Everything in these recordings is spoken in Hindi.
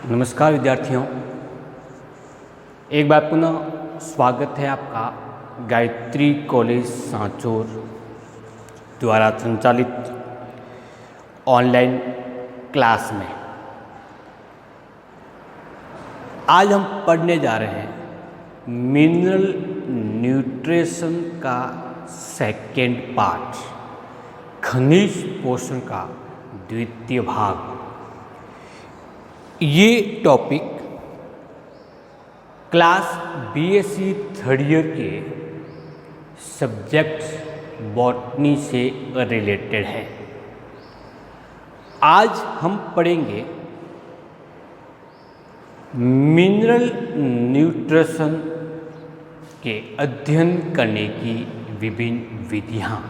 नमस्कार विद्यार्थियों, एक बार पुनः स्वागत है आपका गायत्री कॉलेज सांचौर द्वारा संचालित ऑनलाइन क्लास में। आज हम पढ़ने जा रहे हैं मिनरल न्यूट्रिशन का सेकेंड पार्ट, खनिज पोषण का द्वितीय भाग। ये topic class BSc third year के सब्जेक्ट बॉटनी से रिलेटेड है। आज हम पढ़ेंगे मिनरल न्यूट्रिशन के अध्ययन करने की विभिन्न विधियाँ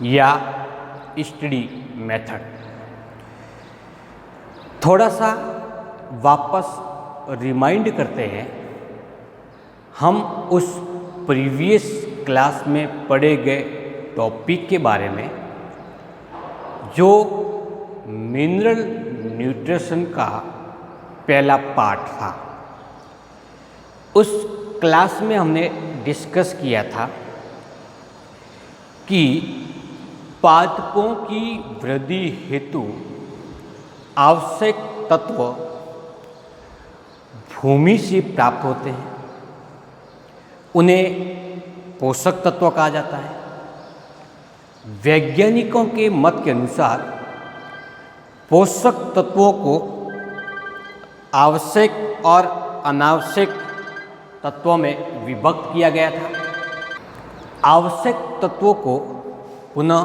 या स्टडी मेथड। थोड़ा सा वापस रिमाइंड करते हैं, हम उस प्रीवियस क्लास में पढ़े गए टॉपिक के बारे में जो मिनरल न्यूट्रिशन का पहला पार्ट था। उस क्लास में हमने डिस्कस किया था कि पादपों की वृद्धि हेतु आवश्यक तत्व भूमि से प्राप्त होते हैं, उन्हें पोषक तत्व कहा जाता है। वैज्ञानिकों के मत के अनुसार पोषक तत्वों को आवश्यक और अनावश्यक तत्वों में विभक्त किया गया था। आवश्यक तत्वों को पुनः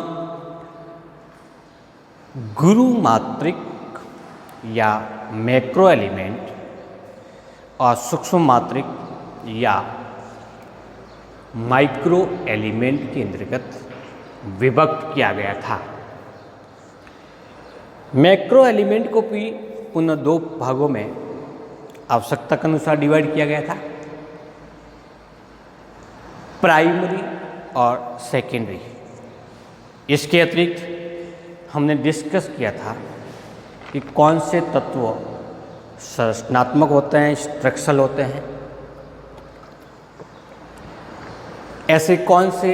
गुरु मात्रिक या मैक्रो एलिमेंट और सूक्ष्म मात्रिक या माइक्रो एलिमेंट के अंतर्गत विभक्त किया गया था। मैक्रो एलिमेंट को भी पुनः दो भागों में आवश्यकता के अनुसार डिवाइड किया गया था, प्राइमरी और सेकेंडरी। इसके अतिरिक्त हमने डिस्कस किया था कि कौन से तत्व संरचनात्मक होते हैं, स्ट्रक्चरल होते हैं, ऐसे कौन से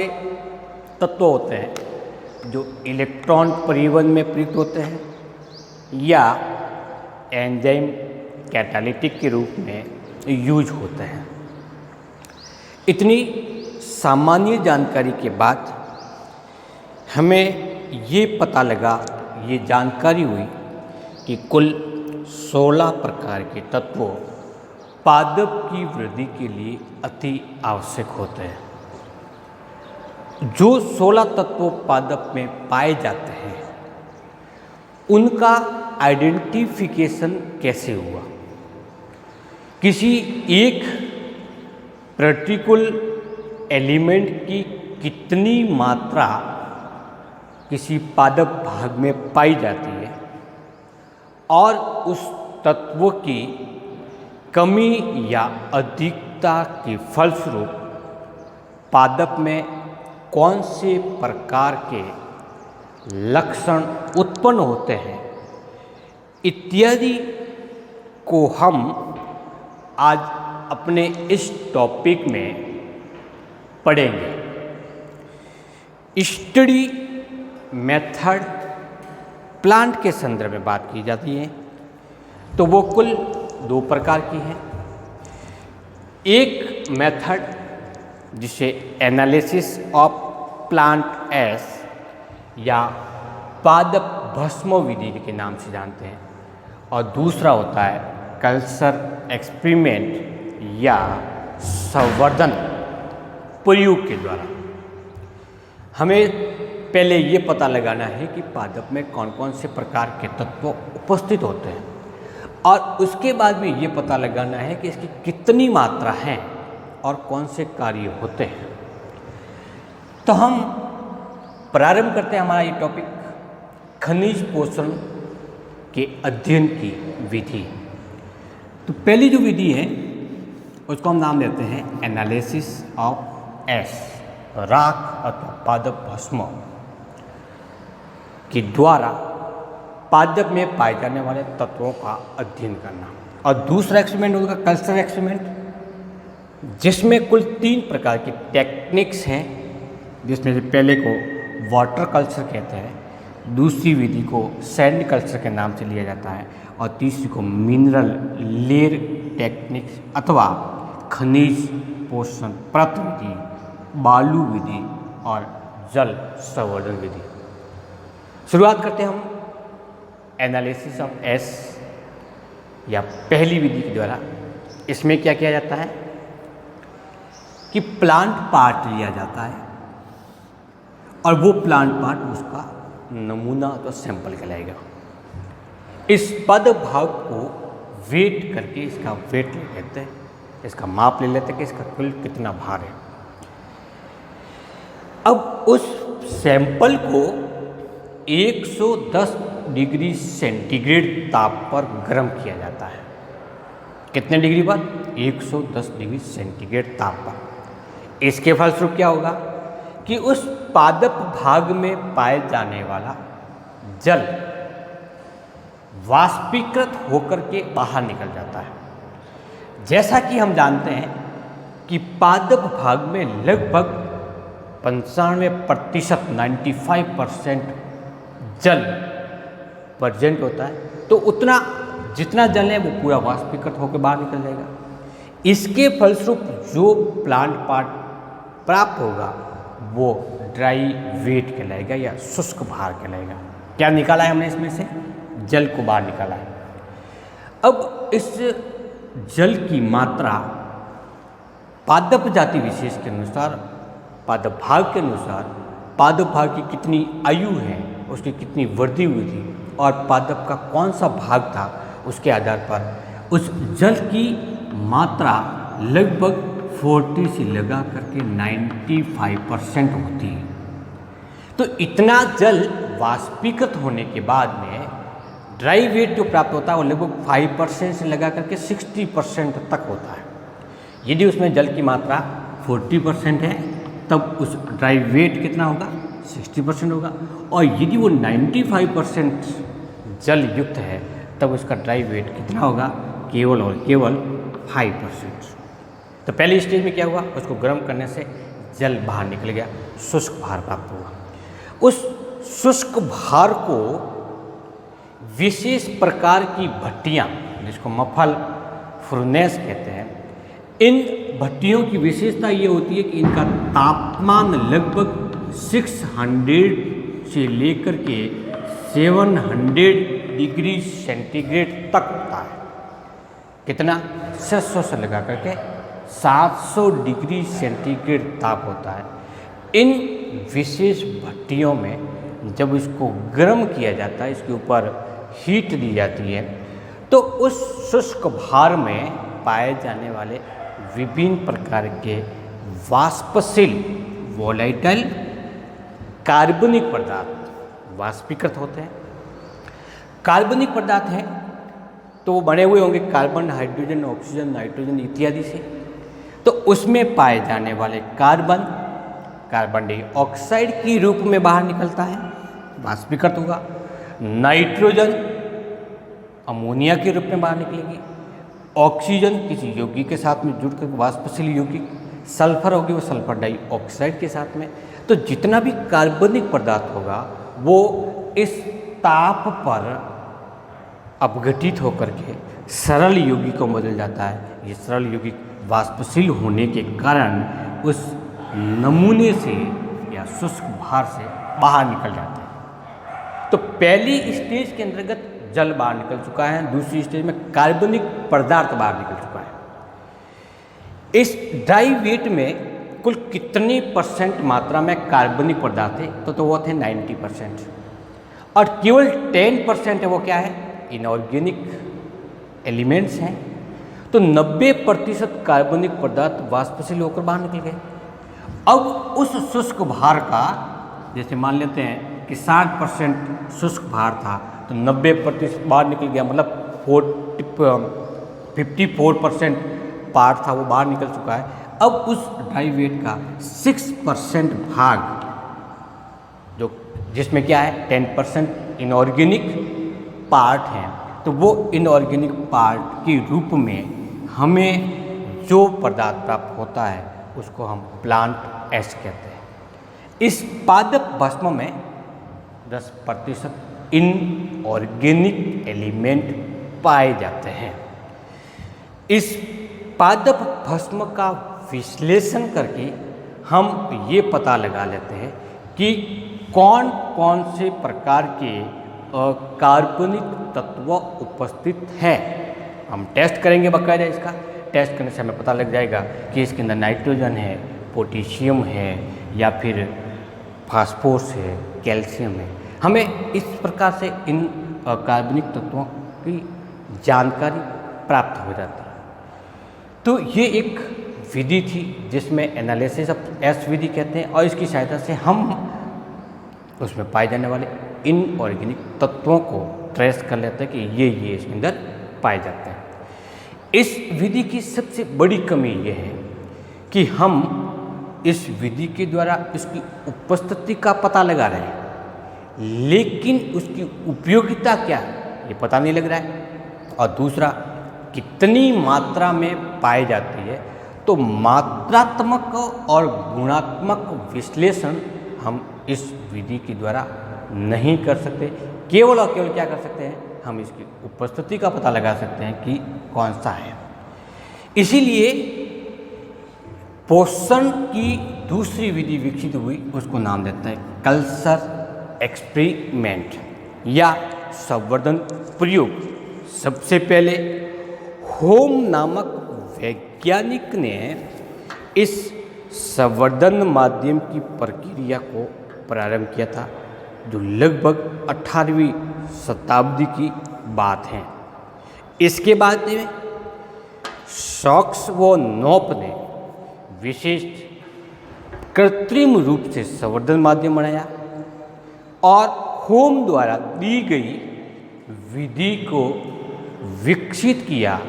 तत्व होते हैं जो इलेक्ट्रॉन परिवहन में प्रयुक्त होते हैं या एंजाइम कैटालिटिक के रूप में यूज होते हैं। इतनी सामान्य जानकारी के बाद हमें ये पता लगा, ये जानकारी हुई कि कुल 16 प्रकार के तत्व पादप की वृद्धि के लिए अति आवश्यक होते हैं। जो 16 तत्व पादप में पाए जाते हैं उनका आइडेंटिफिकेशन कैसे हुआ, किसी एक पर्टिकुलर एलिमेंट की कितनी मात्रा किसी पादप भाग में पाई जाती है और उस तत्व की कमी या अधिकता के फलस्वरूप पादप में कौन से प्रकार के लक्षण उत्पन्न होते हैं इत्यादि को हम आज अपने इस टॉपिक में पढ़ेंगे। स्टडी मेथड प्लांट के संदर्भ में बात की जाती है तो वो कुल 2 प्रकार की हैं। एक मेथड जिसे एनालिसिस ऑफ प्लांट एस या पादप भस्म विधि के नाम से जानते हैं, और दूसरा होता है कल्चर एक्सपेरिमेंट या संवर्धन प्रयोग के द्वारा। हमें पहले ये पता लगाना है कि पादप में कौन कौन से प्रकार के तत्व उपस्थित होते हैं और उसके बाद में ये पता लगाना है कि इसकी कितनी मात्रा है और कौन से कार्य होते हैं। तो हम प्रारंभ करते हैं हमारा ये टॉपिक, खनिज पोषण के अध्ययन की विधि। तो पहली जो विधि है उसको हम नाम देते हैं एनालिसिस ऑफ एस, राख अथवा पादप भस्म के द्वारा पादप में पाए जाने वाले तत्वों का अध्ययन करना। और दूसरा एक्सपेरिमेंट होगा कल्चर एक्सपेरिमेंट, जिसमें कुल 3 प्रकार की टेक्निक्स हैं, जिसमें से पहले को वाटर कल्चर कहते हैं, दूसरी विधि को सैंड कल्चर के नाम से लिया जाता है, और तीसरी को मिनरल लेयर टेक्निक्स अथवा खनिज पोषण परत विधि, बालू विधि और जल संवर्धन विधि। शुरुआत करते हैं हम एनालिसिस ऑफ एस या पहली विधि के द्वारा। इसमें क्या किया जाता है कि प्लांट पार्ट लिया जाता है और वो प्लांट पार्ट उसका नमूना तो सैंपल कहलाएगा। इस पद भाग को वेट करके इसका वेट ले लेते हैं, इसका माप ले लेते हैं कि इसका कुल कितना भार है। अब उस सैंपल को 110 डिग्री सेंटीग्रेड ताप पर गर्म किया जाता है। कितने डिग्री पर? 110 डिग्री सेंटीग्रेड ताप पर। इसके फलस्वरूप क्या होगा कि उस पादप भाग में पाए जाने वाला जल वाष्पीकृत होकर के बाहर निकल जाता है। जैसा कि हम जानते हैं कि पादप भाग में लगभग 95% 95% जल प्रेजेंट होता है, तो उतना जितना जल है वो पूरा वाष्पीकृत होकर बाहर निकल जाएगा। इसके फलस्वरूप जो प्लांट पार्ट प्राप्त होगा वो ड्राई वेट कहलाएगा या शुष्क भार कहलाएगा। क्या निकाला है हमने इसमें से? जल को बाहर निकाला है। अब इस जल की मात्रा पादप जाति विशेष के अनुसार, पादप भाग के अनुसार, पादप भाग की कितनी आयु है, उसकी कितनी वृद्धि हुई थी और पादप का कौन सा भाग था, उसके आधार पर उस जल की मात्रा लगभग 40 से लगा करके 95% होती है। तो इतना जल वाष्पीकृत होने के बाद में ड्राई वेट जो प्राप्त होता है वो लगभग 5% से लगा करके 60% तक होता है। यदि उसमें जल की मात्रा 40% है तब उस ड्राई वेट कितना होगा? 60% होगा। और यदि वो 95% जल युक्त है तब उसका ड्राई वेट कितना होगा? केवल और केवल 5%। तो पहले स्टेज में क्या हुआ? उसको गर्म करने से जल बाहर निकल गया, शुष्क भार प्राप्त हुआ। उस शुष्क भार को विशेष प्रकार की भट्टियाँ, जिसको मफल फुर्नेस कहते हैं, इन भट्टियों की विशेषता ये होती है कि इनका तापमान लगभग 600 से लेकर के 700 डिग्री सेंटीग्रेड तक होता है। कितना? 600 से लगा करके 700 डिग्री सेंटीग्रेड ताप होता है। इन विशेष भट्टियों में जब इसको गर्म किया जाता है, इसके ऊपर हीट दी जाती है, तो उस शुष्क भार में पाए जाने वाले विभिन्न प्रकार के वाष्पशील वोलेटाइल कार्बनिक पदार्थ वाष्पीकृत होते हैं। कार्बनिक पदार्थ हैं तो वो बने हुए होंगे कार्बन, हाइड्रोजन, ऑक्सीजन, नाइट्रोजन इत्यादि से। तो उसमें पाए जाने वाले कार्बन कार्बन डाइऑक्साइड के रूप में बाहर निकलता है, वाष्पीकृत होगा। नाइट्रोजन अमोनिया के रूप में बाहर निकलेगी। ऑक्सीजन किसी यौगिक के साथ में जुड़कर वाष्पशील यौगिक, सल्फर होगी वो सल्फर डाइऑक्साइड के साथ में। तो जितना भी कार्बनिक पदार्थ होगा वो इस ताप पर अपघटित होकर के सरल यौगिकों में बदल जाता है। ये सरल यौगिक वाष्पशील होने के कारण उस नमूने से या शुष्क भार से बाहर निकल जाते हैं। तो पहली स्टेज के अंतर्गत जल बाहर निकल चुका है, दूसरी स्टेज में कार्बनिक पदार्थ बाहर निकल चुका है। इस ड्राई वेट में कुल कितनी % मात्रा में कार्बनिक पदार्थ है? तो वो थे 90%। और केवल 10% है वो क्या है? इनऑर्गेनिक एलिमेंट्स हैं। तो 90% कार्बनिक पदार्थ वाष्पशील होकर बाहर निकल गए। अब उस शुष्क भार का, जैसे मान लेते हैं कि 60% शुष्क भार था तो 90% बाहर निकल गया, मतलब 54% पार्ट था वो बाहर निकल चुका है। अब उस ड्राई वेट का 6% भाग, जो जिसमें क्या है 10% इनऑर्गेनिक पार्ट हैं, तो वो इनऑर्गेनिक पार्ट के रूप में हमें जो पदार्थ प्राप्त होता है उसको हम प्लांट एश कहते हैं। इस पादप भस्म में 10% इनऑर्गेनिक एलिमेंट पाए जाते हैं। इस पादप भस्म का विश्लेषण करके हम ये पता लगा लेते हैं कि कौन कौन से प्रकार के कार्बनिक तत्व उपस्थित हैं। हम टेस्ट करेंगे बाकायदा, इसका टेस्ट करने से हमें पता लग जाएगा कि इसके अंदर नाइट्रोजन है, पोटेशियम है, या फिर फास्फोरस है, कैल्शियम है। हमें इस प्रकार से इन कार्बनिक तत्वों की जानकारी प्राप्त हो जाती है। तो ये एक विधि थी जिसमें एनालिसिस ऑफ एश विधि कहते हैं, और इसकी सहायता से हम उसमें पाए जाने वाले इनऑर्गेनिक तत्वों को ट्रेस कर लेते हैं कि ये इसके अंदर पाए जाते हैं। इस विधि की सबसे बड़ी कमी ये है कि हम इस विधि के द्वारा इसकी उपस्थिति का पता लगा रहे हैं, लेकिन उसकी उपयोगिता क्या है ये पता नहीं लग रहा है। और दूसरा, कितनी मात्रा में पाई जाती है, तो मात्रात्मक और गुणात्मक विश्लेषण हम इस विधि के द्वारा नहीं कर सकते। केवल और केवल क्या कर सकते हैं, हम इसकी उपस्थिति का पता लगा सकते हैं कि कौन सा है। इसीलिए पोषण की दूसरी विधि विकसित हुई, उसको नाम देता है कल्चर एक्सपेरिमेंट या संवर्धन प्रयोग। सबसे पहले होम नामक वैज्ञानिक ने इस संवर्धन माध्यम की प्रक्रिया को प्रारंभ किया था, जो लगभग 18वीं शताब्दी की बात है। इसके बाद में शॉक्स व नोप ने विशिष्ट कृत्रिम रूप से संवर्धन माध्यम बनाया और होम द्वारा दी गई विधि को विकसित किया,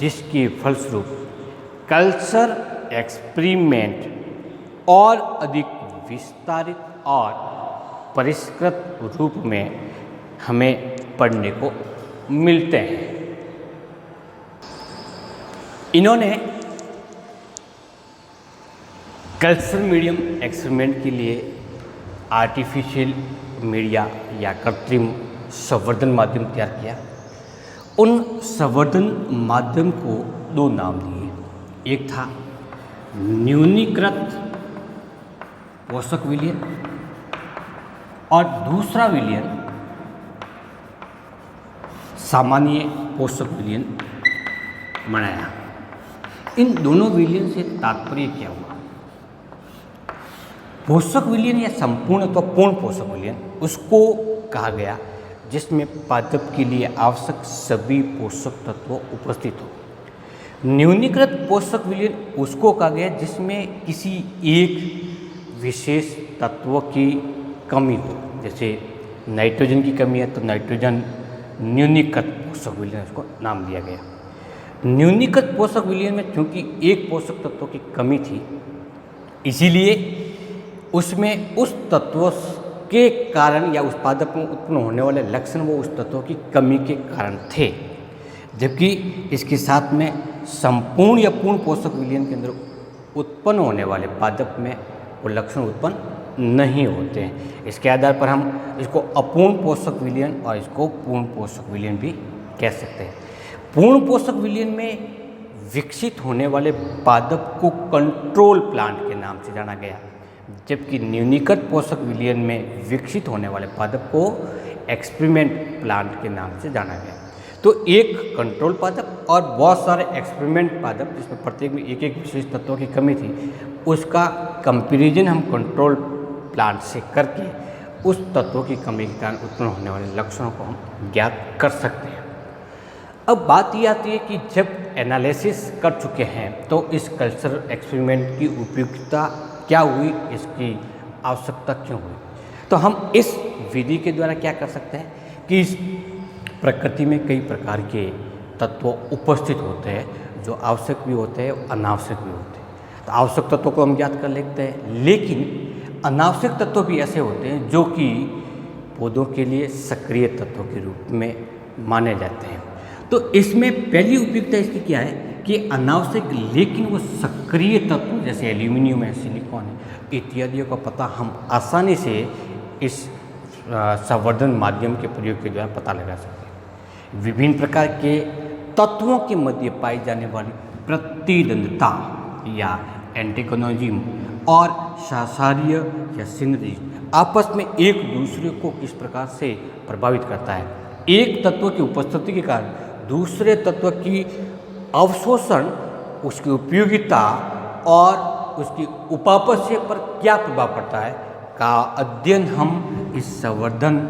जिसके फलस्वरूप कल्चर एक्सपेरिमेंट और अधिक विस्तारित और परिष्कृत रूप में हमें पढ़ने को मिलते हैं। इन्होंने कल्चर मीडियम एक्सपेरिमेंट के लिए आर्टिफिशियल मीडिया या कृत्रिम संवर्धन माध्यम तैयार किया। उन संवर्धन माध्यम को 2 नाम दिए। एक था न्यूनीकृत पोषक विलयन और दूसरा विलयन सामान्य पोषक विलयन बनाया। इन दोनों विलयन से तात्पर्य क्या हुआ? पोषक विलयन या संपूर्ण अथवा पूर्ण पोषक विलयन उसको कहा गया जिसमें पादप के लिए आवश्यक सभी पोषक तत्व उपस्थित हो। न्यूनीकृत पोषक विलयन उसको कहा गया जिसमें किसी एक विशेष तत्व की कमी हो। जैसे नाइट्रोजन की कमी है तो नाइट्रोजन न्यूनीकृत पोषक विलयन उसको नाम दिया गया। न्यूनीकृत पोषक विलयन में चूंकि एक पोषक तत्व की कमी थी, इसीलिए उसमें उस तत्व के कारण या उस पादप में उत्पन्न होने वाले लक्षण वो उस तत्व की कमी के कारण थे। जबकि इसके साथ में संपूर्ण या पूर्ण पोषक विलयन के अंदर उत्पन्न होने वाले पादप में वो लक्षण उत्पन्न नहीं होते हैं। इसके आधार पर हम इसको अपूर्ण पोषक विलयन और इसको पूर्ण पोषक विलयन भी कह सकते हैं। पूर्ण पोषक विलयन में विकसित होने वाले पादप को कंट्रोल प्लांट के नाम से जाना गया, जबकि न्यूनीकृत पोषक विलयन में विकसित होने वाले पादप को एक्सपेरिमेंट प्लांट के नाम से जाना गया। तो एक कंट्रोल पादप और बहुत सारे एक्सपेरिमेंट पादप जिसमें प्रत्येक में एक एक विशेष तत्वों की कमी थी, उसका कंपैरिजन हम कंट्रोल प्लांट से करके उस तत्वों की कमी के कारण उत्पन्न होने वाले लक्षणों को हम ज्ञात कर सकते हैं। अब बात ये आती है कि जब एनालिसिस कर चुके हैं तो इस कल्चर एक्सपेरिमेंट की उपयोगिता क्या हुई, इसकी आवश्यकता क्यों हुई। तो हम इस विधि के द्वारा क्या कर सकते हैं कि इस प्रकृति में कई प्रकार के तत्व उपस्थित होते हैं जो आवश्यक भी होते हैं और अनावश्यक भी होते हैं। तो आवश्यक तत्वों को हम ज्ञात कर लेते हैं, लेकिन अनावश्यक तत्व भी ऐसे होते हैं जो कि पौधों के लिए सक्रिय तत्वों के रूप में माने जाते हैं। तो इसमें पहली उपयुक्तता इसकी क्या है कि अनावश्यक लेकिन वो सक्रिय तत्व जैसे एल्यूमिनियम है, सिलिकॉन है इत्यादियों का पता हम आसानी से इस संवर्धन माध्यम के प्रयोग के द्वारा पता लगा सकते हैं। विभिन्न प्रकार के तत्वों के मध्य पाई जाने वाली प्रतिद्वंद्विता या एंटेगोनिज्म और सहचार्य या सिनर्जी आपस में एक दूसरे को किस प्रकार से प्रभावित करता है। एक तत्व की उपस्थिति के कारण दूसरे तत्व की अवशोषण, उसकी उपयोगिता और उसकी उपापचय पर क्या प्रभाव पड़ता है का अध्ययन हम इस संवर्धन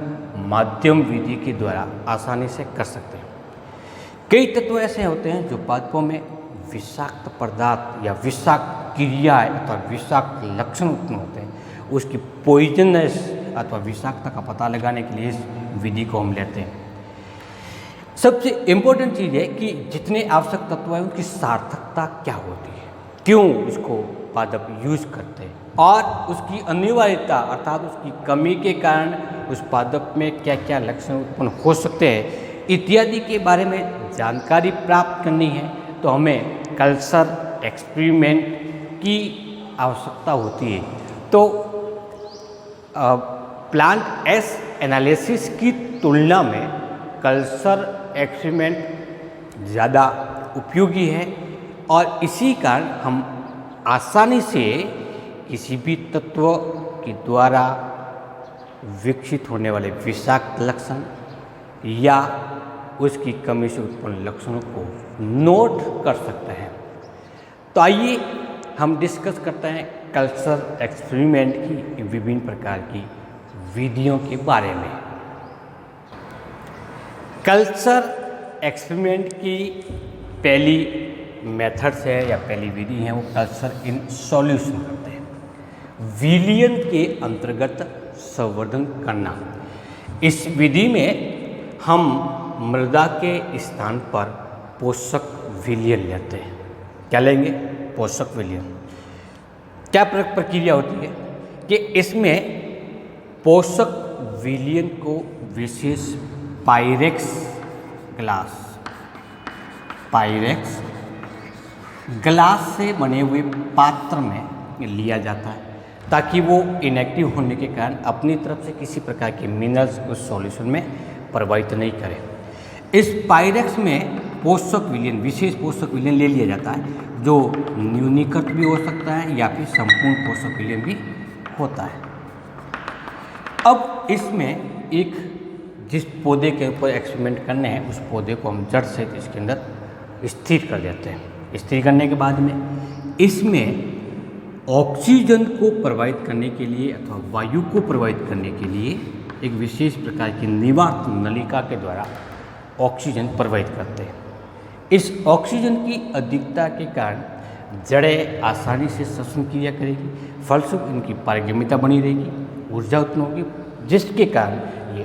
माध्यम विधि के द्वारा आसानी से कर सकते हैं। कई तत्व ऐसे होते हैं जो पादपों में विषाक्त पदार्थ या विषाक्त क्रिया अथवा विषाक्त लक्षण उत्पन्न होते हैं। उसकी पॉइजनस अथवा विषाक्तता का पता लगाने के लिए इस विधि को हम लेते हैं। सबसे इम्पोर्टेंट चीज़ है कि जितने आवश्यक तत्व हैं उनकी सार्थकता क्या होती है, क्यों इसको पादप यूज करते हैं और उसकी अनिवार्यता अर्थात उसकी कमी के कारण उस पादप में क्या क्या लक्षण उत्पन्न हो सकते हैं इत्यादि के बारे में जानकारी प्राप्त करनी है तो हमें कल्चर एक्सपेरिमेंट की आवश्यकता होती है। तो प्लांट एस एनालिसिस की तुलना में कल्चर एक्सपेरिमेंट ज़्यादा उपयोगी है और इसी कारण हम आसानी से किसी भी तत्व के द्वारा विकसित होने वाले विषाक्त लक्षण या उसकी कमी से उत्पन्न लक्षणों को नोट कर सकते हैं। तो आइए हम डिस्कस करते हैं कल्चर एक्सपेरिमेंट की विभिन्न प्रकार की विधियों के बारे में। कल्चर एक्सपेरिमेंट की पहली मेथड्स है या पहली विधि है वो कल्चर इन सॉल्यूशन करते हैं। विलयन के अंतर्गत संवर्धन करना। इस विधि में हम मृदा के स्थान पर पोषक विलयन लेते हैं। क्या लेंगे? पोषक विलयन। क्या प्रक्रिया होती है कि इसमें पोषक विलयन को विशेष पायरेक्स ग्लास से बने हुए पात्र में लिया जाता है ताकि वो इनएक्टिव होने के कारण अपनी तरफ से किसी प्रकार के मिनरल्स उस सॉल्यूशन में प्रवाहित नहीं करें। इस पायरेक्स में पोषक विलयन, विशेष पोषक विलयन ले लिया जाता है जो न्यूनीकृत भी हो सकता है या फिर संपूर्ण पोषक विलयन भी होता है। अब इसमें एक जिस पौधे के ऊपर एक्सपेरिमेंट करने हैं उस पौधे को हम जड़ से इसके अंदर स्थिर कर देते हैं। स्थिर करने के बाद में इसमें ऑक्सीजन को प्रवाहित करने के लिए अथवा वायु को प्रवाहित करने के लिए एक विशेष प्रकार की निवात नलिका के द्वारा ऑक्सीजन प्रवाहित करते हैं। इस ऑक्सीजन की अधिकता के कारण जड़ें आसानी से श्वसन क्रिया करेगी, फलस्वरूप इनकी पारगम्यता बनी रहेगी, ऊर्जा उत्पन्न होगी, जिसके कारण ये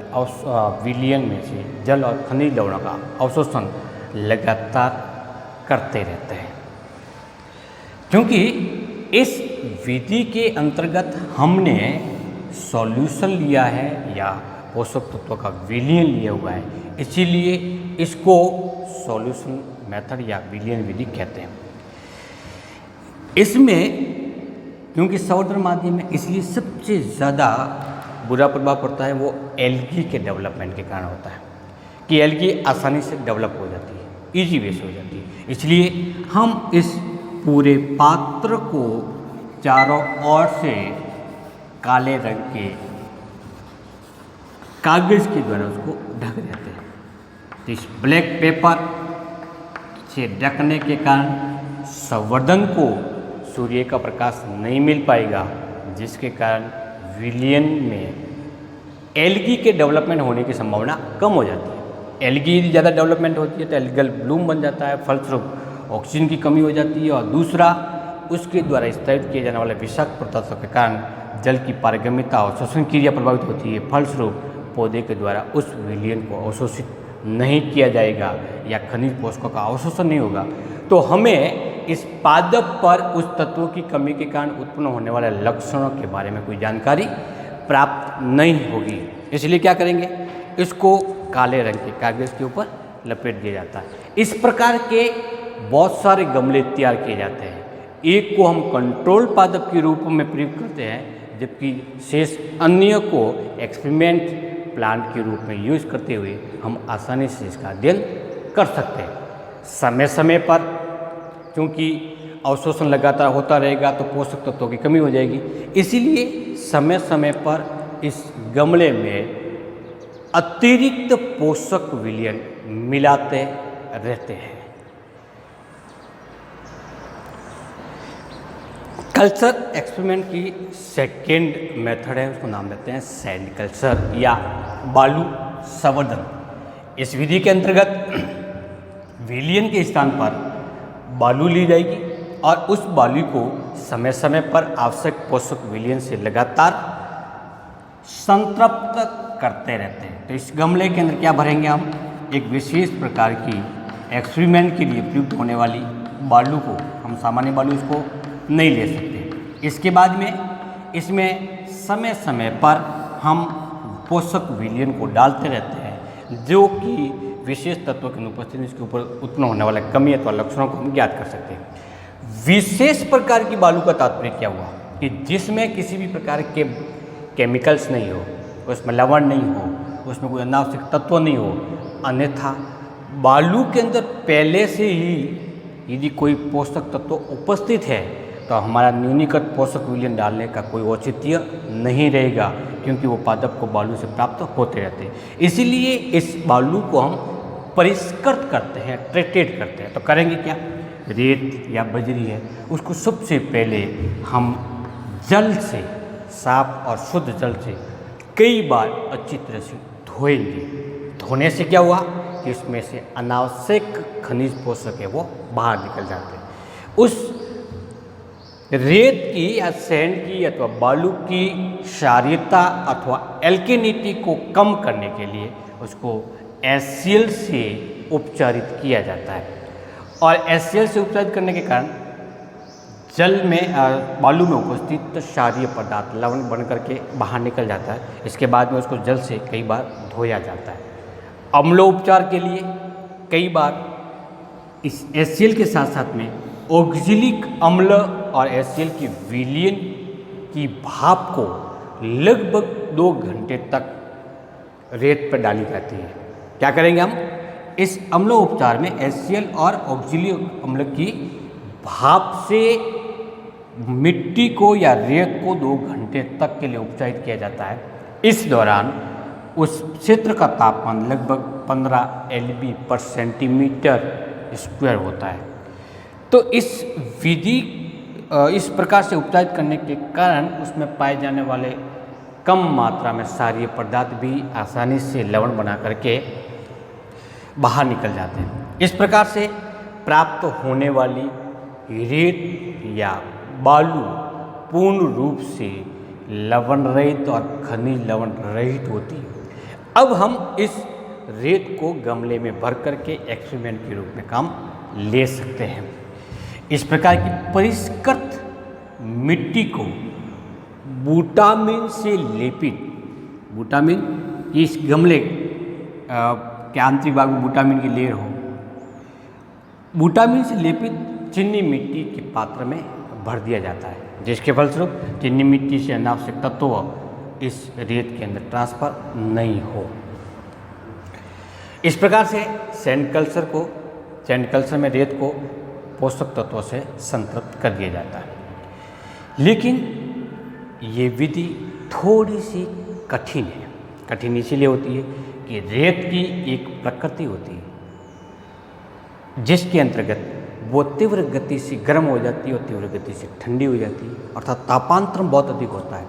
विलयन में से जल और खनिज लवणों का अवशोषण लगातार करते रहते हैं। क्योंकि इस विधि के अंतर्गत हमने सॉल्यूशन लिया है या पोषक तत्वों का विलयन लिया हुआ है, इसीलिए इसको सॉल्यूशन मेथड या विलयन विधि कहते हैं। इसमें क्योंकि संवर्धन माध्यम में इसलिए सबसे ज़्यादा बुरा प्रभाव पड़ता है वो एल्गी के डेवलपमेंट के कारण होता है कि एल्गी आसानी से डेवलप हो जाती है, इजी वे से हो जाती है। इसलिए हम इस पूरे पात्र को चारों ओर से काले रंग के कागज़ के द्वारा उसको ढक देते हैं। तो इस ब्लैक पेपर से ढकने के कारण संवर्धन को सूर्य का प्रकाश नहीं मिल पाएगा, जिसके कारण विलयन में एल्गी के डेवलपमेंट होने की संभावना कम हो जाती है। एल्गी यदि ज़्यादा डेवलपमेंट होती है तो एल्गल ब्लूम बन जाता है, फलस्वरूप ऑक्सीजन की कमी हो जाती है और दूसरा उसके द्वारा स्थित किए जाने वाले विषाक्त पदार्थों के कारण जल की पारगम्यता और श्वसन क्रिया प्रभावित होती है। फलस्वरूप पौधे के द्वारा उस विलयन को अवशोषित नहीं किया जाएगा या खनिज पोषकों का अवशोषण नहीं होगा, तो हमें इस पादप पर उस तत्वों की कमी के कारण उत्पन्न होने वाले लक्षणों के बारे में कोई जानकारी प्राप्त नहीं होगी। इसलिए क्या करेंगे, इसको काले रंग के कागज़ के ऊपर लपेट दिया जाता है। इस प्रकार के बहुत सारे गमले तैयार किए जाते हैं। एक को हम कंट्रोल पादप के रूप में प्रयोग करते हैं, जबकि शेष अन्य को एक्सपेरिमेंट प्लांट के रूप में यूज करते हुए हम आसानी से इसका अध्ययन कर सकते हैं। समय समय पर क्योंकि अवशोषण लगातार होता रहेगा तो पोषक तत्वों की कमी हो जाएगी, इसीलिए समय समय पर इस गमले में अतिरिक्त पोषक विलयन मिलाते रहते हैं। कल्चर एक्सपेरिमेंट की सेकेंड मेथड है, उसको नाम देते हैं सैंड कल्चर या बालू संवर्धन। इस विधि के अंतर्गत विलयन के स्थान पर बालू ली जाएगी और उस बालू को समय समय पर आवश्यक पोषक विलयन से लगातार संतृप्त करते रहते हैं। तो इस गमले के अंदर क्या भरेंगे, हम एक विशेष प्रकार की एक्सपेरिमेंट के लिए प्रयुक्त होने वाली बालू को, हम सामान्य बालू इसको नहीं ले सकते। इसके बाद में इसमें समय समय पर हम पोषक विलयन को डालते रहते हैं, जो कि विशेष तत्वों की अनुपस्थिति में इसके ऊपर उत्पन्न होने वाले कमी अथवा लक्षणों को हम ज्ञात कर सकते हैं। विशेष प्रकार की बालू का तात्पर्य क्या हुआ कि जिसमें किसी भी प्रकार के केमिकल्स नहीं हो, उसमें लवण नहीं हो, उसमें कोई अनावश्यक तत्व नहीं हो, अन्यथा बालू के अंदर पहले से ही यदि कोई पोषक तत्व उपस्थित है तो हमारा न्यूनीकृत पोषक विलयन डालने का कोई औचित्य नहीं रहेगा, क्योंकि वो पादप को बालू से प्राप्त होते रहते हैं। इसीलिए इस बालू को हम परिष्कृत करते हैं, ट्रीटेड करते हैं। तो करेंगे क्या, रेत या बजरी है उसको सबसे पहले हम जल से, साफ और शुद्ध जल से कई बार अच्छी तरह से धोएंगे। धोने से क्या हुआ कि इसमें से अनावश्यक खनिज पोषक है वो बाहर निकल जाते हैं। उस रेत की या सैंड की अथवा बालू की क्षारीयता अथवा एल्केनिटी को कम करने के लिए उसको HCl से उपचारित किया जाता है, और HCl से उपचारित करने के कारण जल में बालू में उपस्थित क्षारीय पदार्थ लवण बन करके बाहर निकल जाता है। इसके बाद में उसको जल से कई बार धोया जाता है। अम्लोपचार के लिए कई बार इस HCl के साथ साथ में ऑक्जेलिक अम्ल और HCl की विलयन की भाप को लगभग 2 घंटे तक रेत पर डाली जाती है। क्या करेंगे हम, इस अम्लोपचार में HCl और ऑक्जेलिक अम्ल की भाप से मिट्टी को या रेत को 2 घंटे तक के लिए उपचारित किया जाता है। इस दौरान उस क्षेत्र का तापमान लगभग 15 Lb/cm² होता है। तो इस विधि इस प्रकार से उपचारित करने के कारण उसमें पाए जाने वाले कम मात्रा में क्षारीय पदार्थ भी आसानी से लवण बना करके बाहर निकल जाते हैं। इस प्रकार से प्राप्त होने वाली रेत या बालू पूर्ण रूप से लवण रहित और खनिज लवण रहित होती है। अब हम इस रेत को गमले में भर करके एक्सपेरिमेंट के रूप में काम ले सकते हैं। इस प्रकार की परिष्कृत मिट्टी को बूटामिन से लेपित, बूटामिन की इस गमले के आंतरिक भाग में बूटामिन की लेयर हो, बूटामिन से लेपित चीनी मिट्टी के पात्र में भर दिया जाता है, जिसके फलस्वरूप चीनी मिट्टी से अनावश्यक तत्व इस रेत के अंदर ट्रांसफर नहीं हो। इस प्रकार से सैंड कल्चर में रेत को पोषक तत्वों से संतृप्त कर दिया जाता है। लेकिन ये विधि थोड़ी सी कठिन है। कठिन इसीलिए होती है कि रेत की एक प्रकृति होती है जिसके अंतर्गत वो तीव्र गति से गर्म हो जाती है और तीव्र गति से ठंडी हो जाती है, अर्थात तापांतरण बहुत अधिक होता है।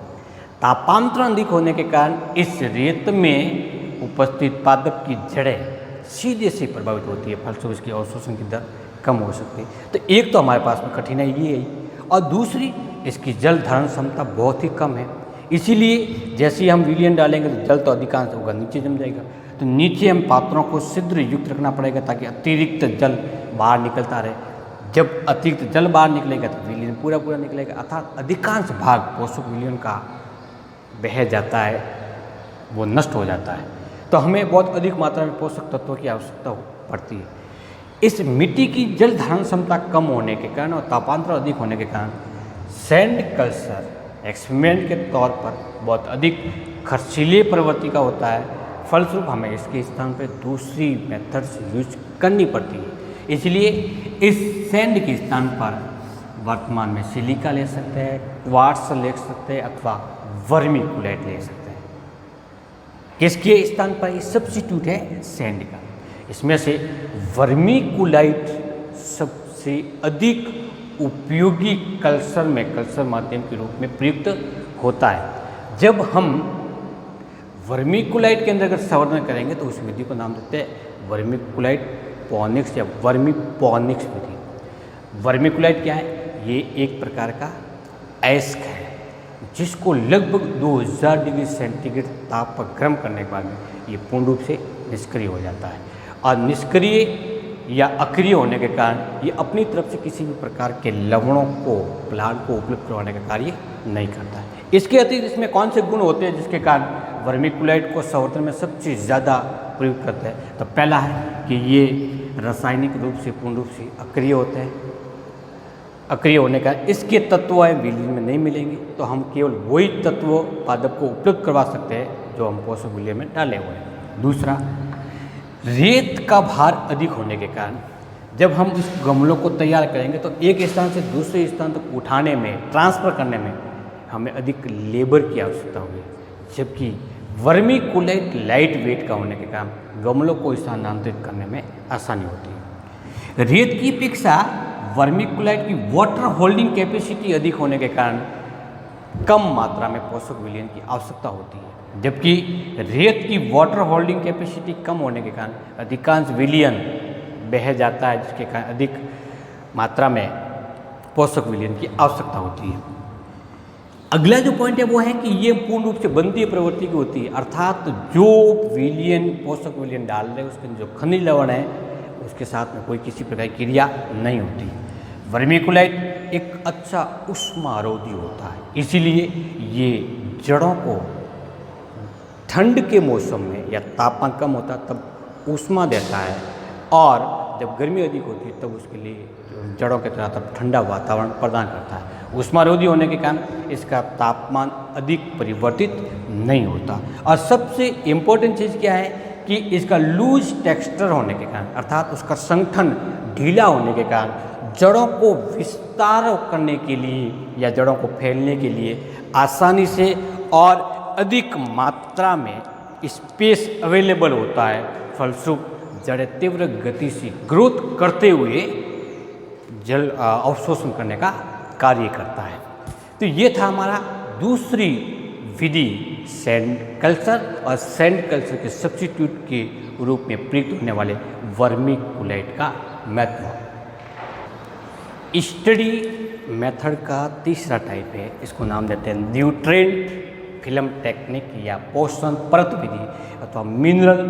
तापांतरण अधिक होने के कारण इस रेत में उपस्थित पादप की जड़ें सीधे से प्रभावित होती है, फलस्वरूप इसकी अवशोषण की दर कम हो सकती है। तो एक तो हमारे पास में कठिनाई ये है, और दूसरी इसकी जल धारण क्षमता बहुत ही कम है। इसीलिए जैसे ही हम विलयन डालेंगे तो जल तो अधिकांश होगा नीचे जम जाएगा, तो नीचे हम पात्रों को छिद्र युक्त रखना पड़ेगा ताकि अतिरिक्त जल बाहर निकलता रहे। जब अतिरिक्त जल बाहर निकलेगा तो विलयन पूरा निकलेगा, अर्थात अधिकांश भाग पोषक विलयन का बह जाता है वो नष्ट हो जाता है। तो हमें बहुत अधिक मात्रा में पोषक तत्वों की आवश्यकता पड़ती है। इस मिट्टी की जल धारण क्षमता कम होने के कारण और तापांतर अधिक होने के कारण सैंड कल्चर एक्सपेरिमेंट के तौर पर बहुत अधिक खर्चीले प्रवृत्ति का होता है। फलस्वरूप हमें इसके स्थान पर दूसरी मेथड्स यूज करनी पड़ती है। इसलिए इस सैंड के स्थान पर वर्तमान में सिलिका ले सकते हैं, क्वार्ट्स ले सकते हैं अथवा वर्मीकुलाइट ले सकते हैं। किसके स्थान पर ये सब्स्टिट्यूट है सैंड का। इसमें से वर्मीकुलाइट सबसे अधिक उपयोगी कल्चर माध्यम के रूप में प्रयुक्त होता है। जब हम वर्मीकुलाइट के अंदर अगर संवर्धन करेंगे तो उस विधि को नाम देते हैं वर्मीकुलाइट पॉनिक्स या वर्मीपॉनिक्स विधि। वर्मीकुलाइट क्या है? ये एक प्रकार का अयस्क है जिसको लगभग 2000 डिग्री सेंटीग्रेड ताप पर गर्म करने के बाद में ये पूर्ण रूप से निष्क्रिय हो जाता है। और निष्क्रिय या अक्रिय होने के कारण ये अपनी तरफ से किसी भी प्रकार के लवणों को प्लांट को उपलब्ध करवाने का कार्य नहीं करता है। इसके अतिरिक्त इसमें कौन से गुण होते हैं जिसके कारण वर्मीकुलाइट को संवर्धन में सबसे ज़्यादा प्रयुक्त करते हैं? तो पहला है कि ये रासायनिक रूप से पूर्ण रूप से अक्रिय होते हैं। अक्रिय होने का इसके तत्व विलीन में नहीं मिलेंगे, तो हम केवल वही तत्व पादप को उपलब्ध करवा सकते हैं जो हम पोषक विलय में डाले हुए हैं। दूसरा, रेत का भार अधिक होने के कारण जब हम इस गमलों को तैयार करेंगे तो एक स्थान से दूसरे स्थान तक उठाने में, ट्रांसफ़र करने में हमें अधिक लेबर की आवश्यकता होगी, जबकि वर्मीकुलाइट लाइट वेट का होने के कारण गमलों को स्थानांतरित करने में आसानी होती है। रेत की अपेक्षा वर्मीकुलाइट की वाटर होल्डिंग कैपेसिटी अधिक होने के कारण कम मात्रा में पोषक विलयन की आवश्यकता होती है, जबकि रेत की वाटर होल्डिंग कैपेसिटी कम होने के कारण अधिकांश विलयन बह जाता है, जिसके कारण अधिक मात्रा में पोषक विलयन की आवश्यकता होती है। अगला जो पॉइंट है वो है कि ये पूर्ण रूप से बंधीय प्रवृत्ति की होती है, अर्थात जो विलयन पोषक विलयन डाल रहे हैं उसके जो खनिज लवण है उसके साथ में कोई किसी प्रकार की क्रिया नहीं होती। वर्मीकुलाइट एक अच्छा ऊष्मारोधी होता है, इसीलिए ये जड़ों को ठंड के मौसम में या तापमान कम होता है तब ऊष्मा देता है, और जब गर्मी अधिक होती है तब उसके लिए जड़ों के तरफ ठंडा वातावरण प्रदान करता है। ऊष्मारोधी होने के कारण इसका तापमान अधिक परिवर्तित नहीं होता। और सबसे इम्पोर्टेंट चीज़ क्या है कि इसका लूज टेक्सचर होने के कारण, अर्थात उसका संगठन ढीला होने के कारण जड़ों को विस्तार करने के लिए या जड़ों को फैलने के लिए आसानी से और अधिक मात्रा में स्पेस अवेलेबल होता है। फलस्वरूप जड़ें तीव्र गति से ग्रोथ करते हुए जल अवशोषण करने का कार्य करता है। तो ये था हमारा दूसरी विधि सैंड कल्चर और सैंड कल्चर के सब्स्टिट्यूट के रूप में प्रयुक्त होने वाले वर्मीकुलाइट का महत्व। स्टडी मेथड का तीसरा टाइप है, इसको नाम देते हैं न्यूट्रिएंट फिल्म टेक्निक या पोषण परत विधि अथवा मिनरल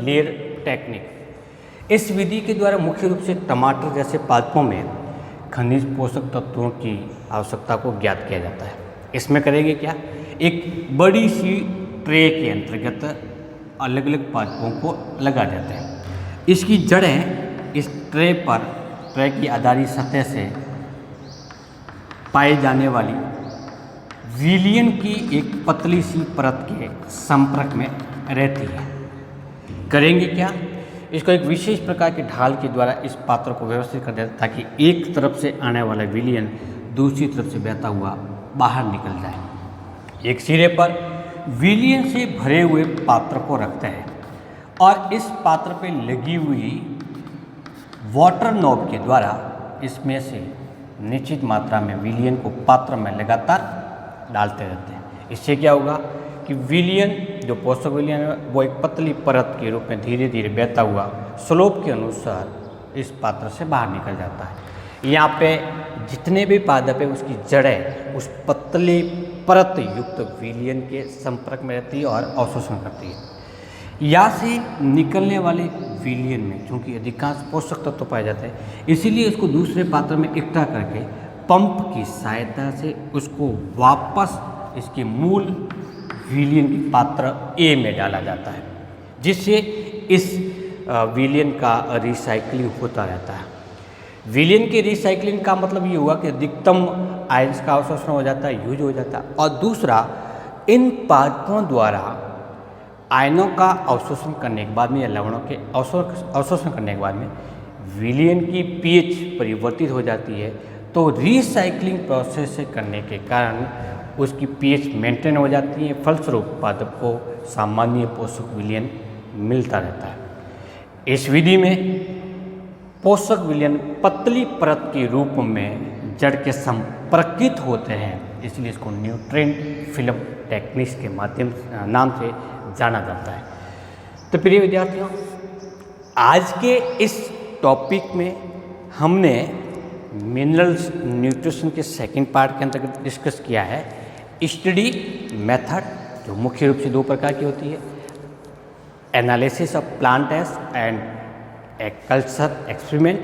लेयर टेक्निक। इस विधि के द्वारा मुख्य रूप से टमाटर जैसे पादपों में खनिज पोषक तत्वों की आवश्यकता को ज्ञात किया जाता है। इसमें करेंगे क्या, एक बड़ी सी ट्रे के अंतर्गत अलग अलग पादपों को लगा देते हैं। इसकी जड़ें इस ट्रे की आधारी सतह से पाई जाने वाली विलियन की एक पतली सी परत के संपर्क में रहती है। करेंगे क्या, इसको एक विशेष प्रकार के ढाल के द्वारा इस पात्र को व्यवस्थित कर देते हैं ताकि एक तरफ से आने वाला विलियन दूसरी तरफ से बहता हुआ बाहर निकल जाए। एक सिरे पर विलियन से भरे हुए पात्र को रखते हैं और इस पात्र पर लगी हुई वाटर नॉब के द्वारा इसमें से निश्चित मात्रा में विलियन को पात्र में लगातार डालते रहते हैं। इससे क्या होगा कि विलियन जो पोषक विलियन है वो एक पतली परत के रूप में धीरे धीरे बहता हुआ स्लोप के अनुसार इस पात्र से बाहर निकल जाता है। यहाँ पे जितने भी पादप है उसकी जड़ें उस पतली परत युक्त विलियन के संपर्क में रहती है और अवशोषण करती है। यहाँ से निकलने वाले विलियन में चूँकि अधिकांश पोषक तत्व पाए जाते हैं, इसीलिए इसको दूसरे पात्र में इकट्ठा करके पंप की सहायता से उसको वापस इसके मूल विलयन की पात्र ए में डाला जाता है, जिससे इस विलयन का रिसाइकलिंग होता रहता है। विलयन की रिसाइकलिंग का मतलब ये हुआ कि अधिकतम आयंस का अवशोषण हो जाता है, यूज हो जाता है। और दूसरा, इन पादपों द्वारा आयनों का अवशोषण करने के बाद में या लवणों के अवशोषण करने के बाद में विलयन की पीएच परिवर्तित हो जाती है, तो रिसाइकलिंग प्रोसेस से करने के कारण उसकी पीएच मेंटेन हो जाती है, फलस्वरूप पादप को सामान्य पोषक विलयन मिलता रहता है। इस विधि में पोषक विलयन पतली परत के रूप में जड़ के संपर्कित होते हैं, इसलिए इसको न्यूट्रिएंट फिल्म टेक्निक्स के नाम से जाना जाता है। तो प्रिय विद्यार्थियों, आज के इस टॉपिक में हमने मिनरल्स न्यूट्रिशन के सेकंड पार्ट के अंतर्गत डिस्कस किया है स्टडी मेथड, जो मुख्य रूप से दो प्रकार की होती है, analysis of plant S and a culture experiment.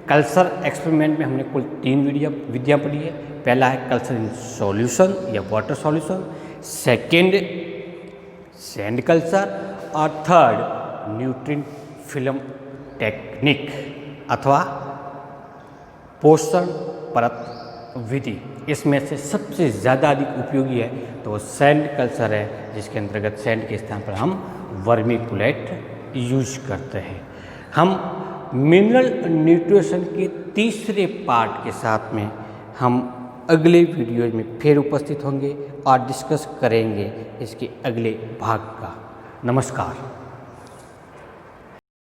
Culture experiment में हमने कुल 3 विधियाँ पढ़ी है। पहला है कल्चर इन सॉल्यूशन या water solution, second sand culture, और थर्ड न्यूट्रिएंट फिल्म टेक्निक अथवा पोषण परत विधि। इसमें से सबसे ज़्यादा अधिक उपयोगी है तो वो सैंड कल्चर है, जिसके अंतर्गत सैंड के स्थान पर हम वर्मीकुलेट यूज करते हैं। हम मिनरल न्यूट्रिशन के तीसरे पार्ट के साथ में हम अगले वीडियो में फिर उपस्थित होंगे और डिस्कस करेंगे इसके अगले भाग का। नमस्कार।